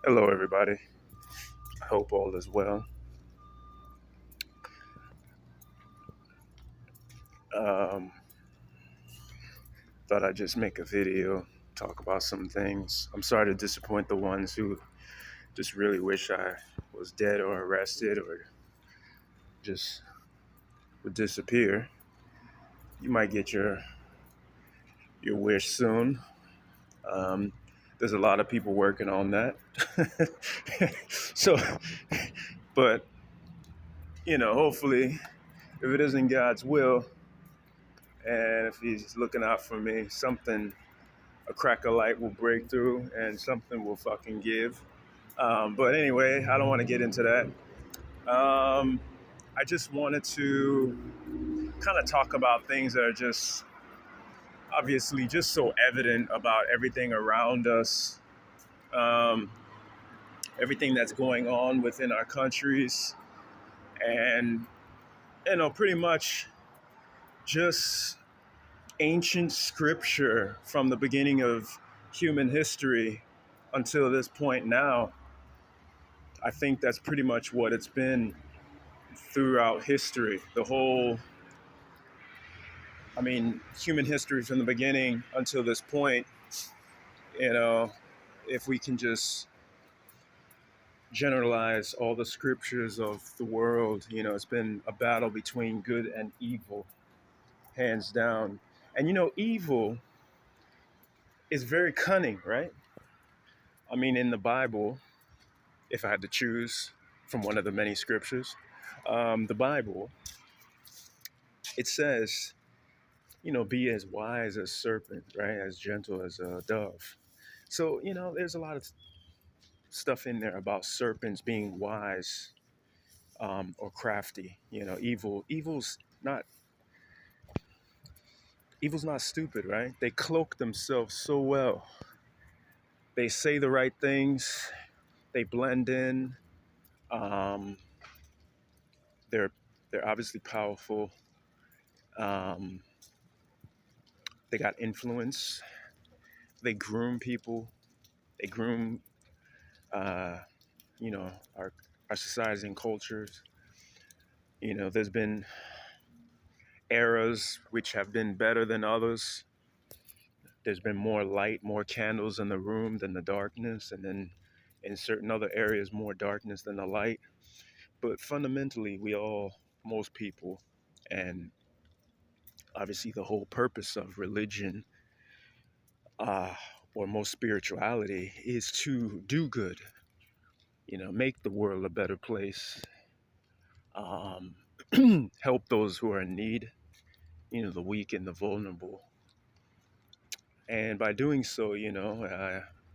Hello, everybody. I hope all is well. Um, Thought I'd just make a video, talk about some things. I'm sorry to disappoint the ones who just really wish I was dead or arrested or just would disappear. You might get your wish soon. Um, there's a lot of people working on that. so, but hopefully, if it isn't God's will, and if He's looking out for me, something a crack of light will break through and something will fucking give. But anyway, I don't want to get into that. I just wanted to kind of talk about things that are just obviously just so evident about everything around us, um, everything that's going on within our countries, and pretty much just ancient scripture from the beginning of human history until this point now. I think that's pretty much what it's been throughout history. Human history from the beginning until this point, you know, if we can just generalize all the scriptures of the world, it's been a battle between good and evil, hands down. And, evil is very cunning, right? I mean, in the Bible, if I had to choose from one of the many scriptures, the Bible, it says, be as wise as serpent, right? As gentle as a dove. So, there's a lot of stuff in there about serpents being wise, or crafty. Not evil's not stupid, right? They cloak themselves so well. They say the right things. They blend in. Um, they're they're obviously powerful. Um, they got influence. They groom people. They groom, uh, our societies and cultures. There's been eras which have been better than others. There's been more light, more candles in the room than the darkness, and then in certain other areas, more darkness than the light. But fundamentally, most people, and obviously the whole purpose of religion, uh, or most spirituality, is to do good, make the world a better place, um, help those who are in need, the weak and the vulnerable. And by doing so,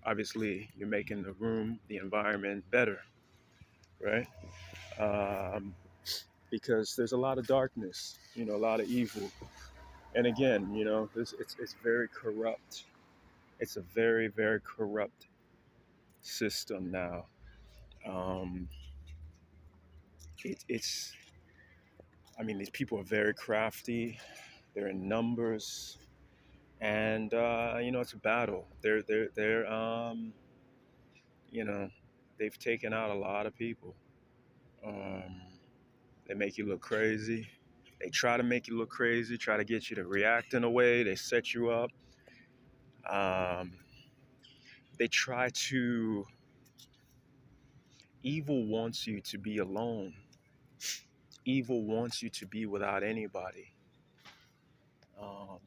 obviously you're making the room, the environment better, right? Um, because there's a lot of darkness, a lot of evil. And again, it's very corrupt. It's a very, very corrupt system now. Um, it's, these people are very crafty. They're in numbers, and it's a battle. You know, they've taken out a lot of people. Um, they make you look crazy. They try to make you look crazy, try to get you to react in a way. They set you up. Um, they try to, evil wants you to be alone. Evil wants you to be without anybody. Um,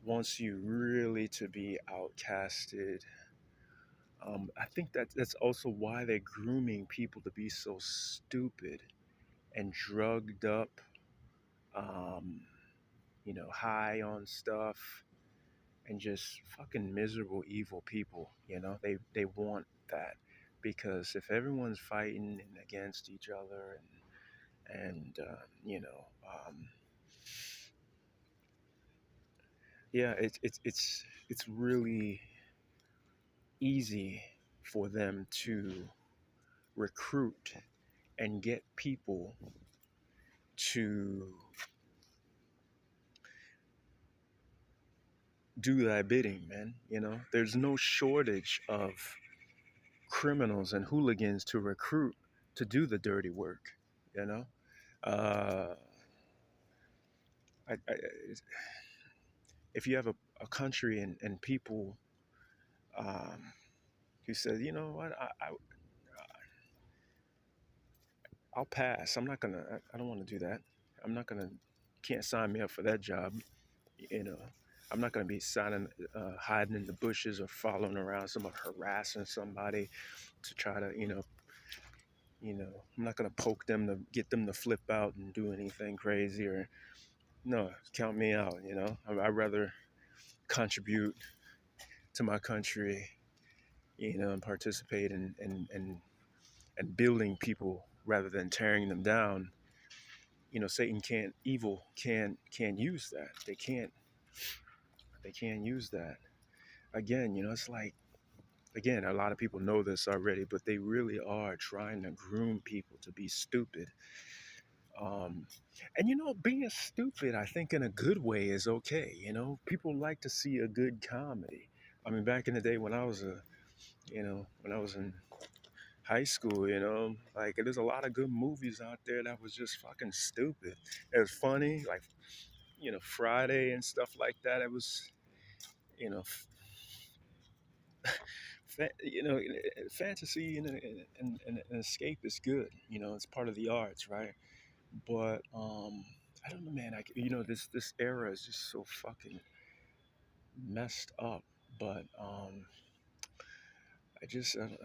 wants you really to be outcasted. I think that's also why they're grooming people to be so stupid and drugged up, um, high on stuff, and just fucking miserable, evil people. They want that because if everyone's fighting and against each other and yeah, it's really easy for them to recruit and get people to do thy bidding, man. There's no shortage of criminals and hooligans to recruit to do the dirty work. You know, uh, I, if you have a country and people um, who said, you know what, I'll pass. I'm not gonna. I don't want to do that. I'm not gonna. Can't sign me up for that job. You know, I'm not gonna be hiding in the bushes or following around someone, harassing somebody to try to, I'm not gonna poke them to get them to flip out and do anything crazy or no, count me out. I'd rather contribute to my country, and participate in building people rather than tearing them down. Satan can't use that. They can't use that. Again, it's like, again, a lot of people know this already, but they really are trying to groom people to be stupid. Um, and being stupid, I think in a good way is okay. People like to see a good comedy. I mean, back in the day when I was when I was in high school, like there's a lot of good movies out there that was just fucking stupid. It was funny, like Friday and stuff like that. It was, you know, fantasy and escape is good. It's part of the arts, right? But I don't know, man. This era is just so fucking messed up. But I just I'm,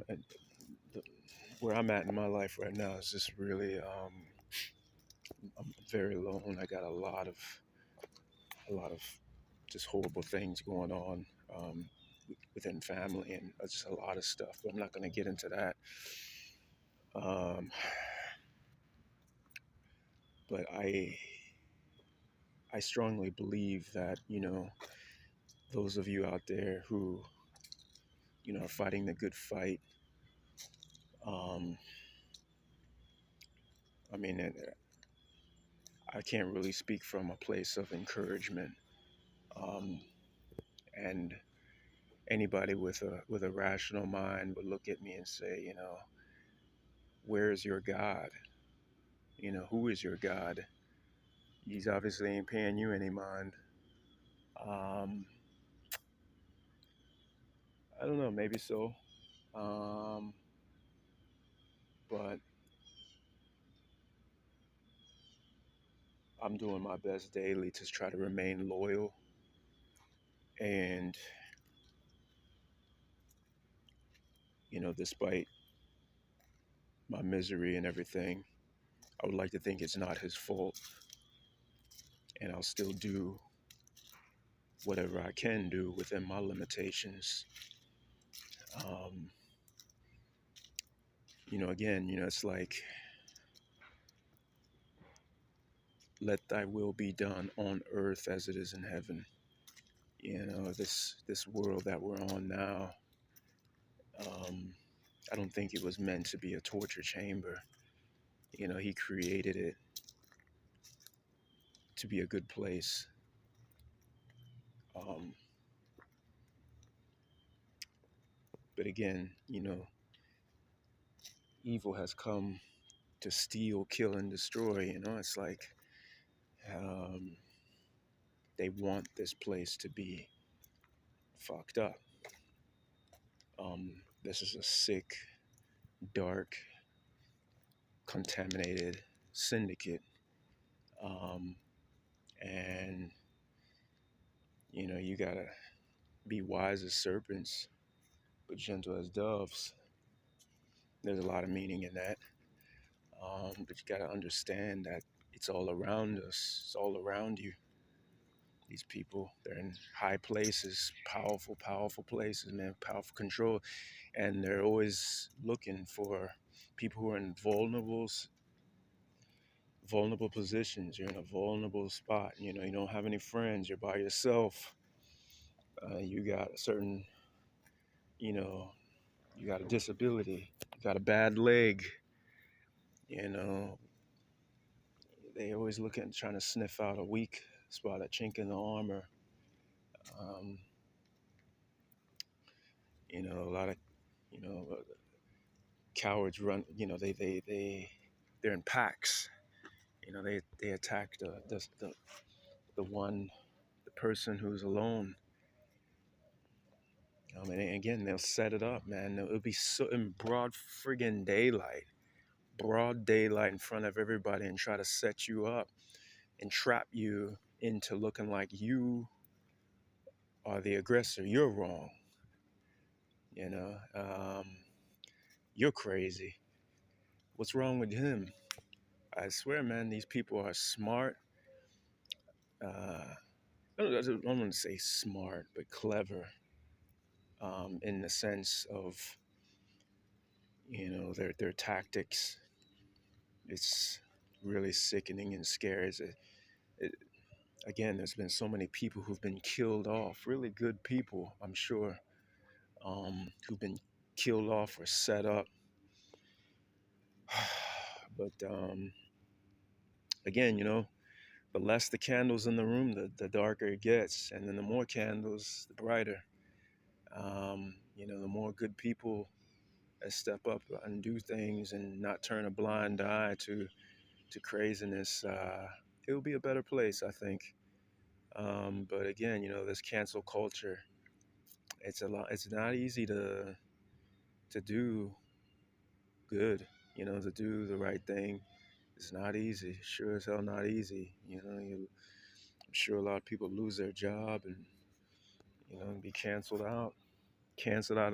the, where I'm at in my life right now is just really I'm very alone. I got a lot of just horrible things going on within family and just a lot of stuff. But I'm not going to get into that. Um, but I strongly believe that those of you out there who are fighting the good fight. Um, I mean, I can't really speak from a place of encouragement. Um, and anybody with a rational mind would look at me and say, where is your God? Who is your God? He's obviously ain't paying you any mind. Um, I don't know, maybe so. Um, but I'm doing my best daily to try to remain loyal and, despite my misery and everything, I would like to think it's not his fault, and I'll still do whatever I can do within my limitations. Um, again, it's like, let thy will be done on earth as it is in heaven. This world that we're on now, um, I don't think it was meant to be a torture chamber. He created it to be a good place. Um, but again, evil has come to steal, kill, and destroy. It's like um, they want this place to be fucked up. This is a sick, dark, contaminated syndicate. Um, and, you gotta be wise as serpents, but gentle as doves. There's a lot of meaning in that. But you gotta understand that it's all around us, it's all around you. These people, they're in high places, powerful, powerful places, man, powerful control. And they're always looking for people who are in vulnerable positions. You're in a vulnerable spot. You don't have any friends. You're by yourself. You got a certain, you know, you got a disability. You got a bad leg. You know, they always looking trying to sniff out a weak spot, a chink in the armor. Um, a lot of cowards run. They're in packs. They attack the one the person who's alone. And again, they'll set it up, man. It'll be so in broad daylight in front of everybody, and try to set you up and trap you into looking like you are the aggressor. You're wrong. You know, you're crazy. What's wrong with him? I swear, man, these people are smart. I don't want to say smart, but clever, in the sense of their tactics. It's really sickening and scary. It, Again, there's been so many people who've been killed off, really good people, I'm sure, who've been killed off or set up. But again, the less the candles in the room, the darker it gets. And then the more candles, the brighter. The more good people that step up and do things and not turn a blind eye to craziness, it will be a better place, I think. But again, this cancel culture, it's not easy to do good, to do the right thing. It's not easy. Sure as hell not easy. I'm sure a lot of people lose their job and be canceled out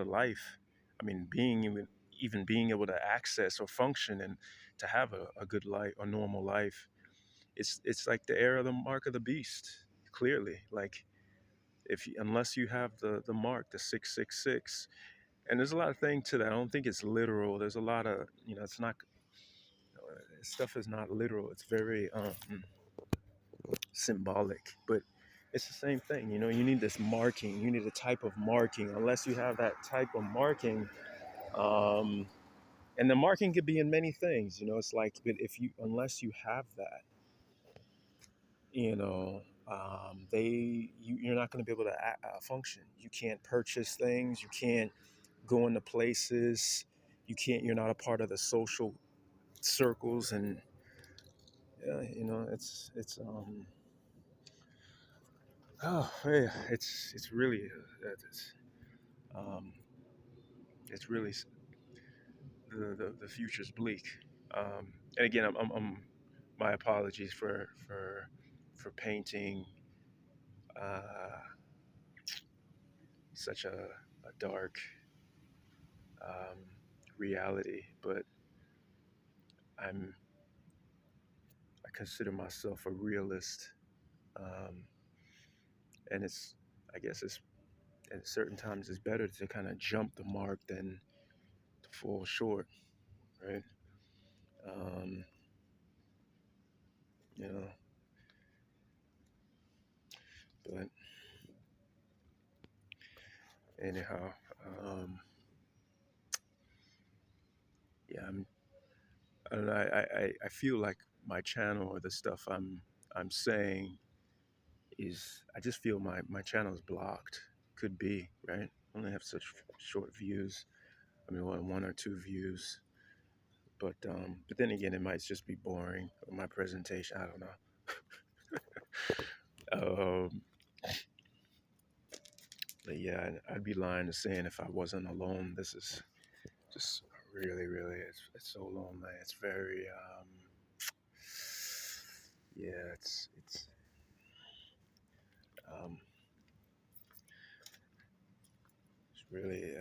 of life. I mean, even being able to access or function and to have a good life, a normal life, it's like the era of the mark of the beast. Clearly, like unless you have the mark, the 666, and there's a lot of thing to that. I don't think it's literal. There's a lot of it's not stuff is not literal. It's very symbolic, but it's the same thing. You need this marking. You need a type of marking. Unless you have that type of marking, um, and the marking could be in many things. It's like, but if you unless you have that, you're not going to be able to function. You can't purchase things. You can't go into places. You're not a part of the social circles, and oh yeah, it's really um, it's really the future's bleak. And again, my apologies for painting uh, such a dark um, reality, but I'm I consider myself a realist, um, and I guess it's at certain times it's better to kind of jump the mark than to fall short, right? Um, you know, but anyhow, um, yeah, I don't know. I feel like my channel or the stuff I'm saying is I just feel my channel is blocked. Could be, right? I only have such short views. I mean, one or two views. But then again, it might just be boring. Or my presentation, I don't know. But yeah, I'd be lying to saying if I wasn't alone. This is just really, really. It's so lonely. It's very. Yeah, um, it's really.